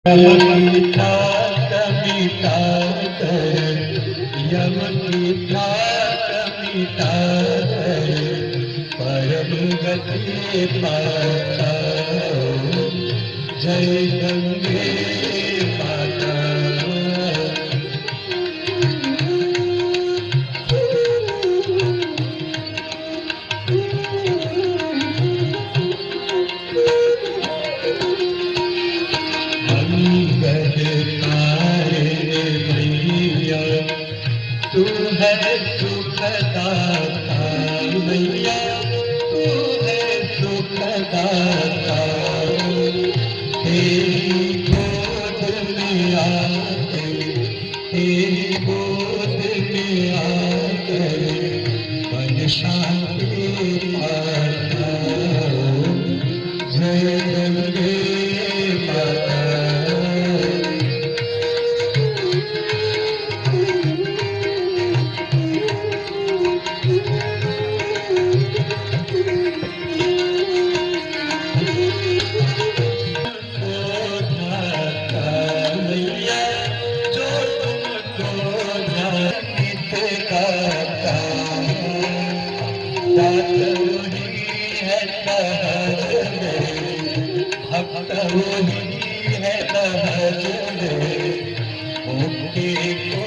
की ठाक मिटा कर, यम की ठाक मिटा कर, परम गति पाता हो। जय गंगे माता। तू है सुखदाता मैया, तू है सुखदाता। तेरी गोद में आके, तेरी गोद में आकर मन शांति पाता हो। जय गंगे माता। भक्त वही है सहज में, मुक्ति को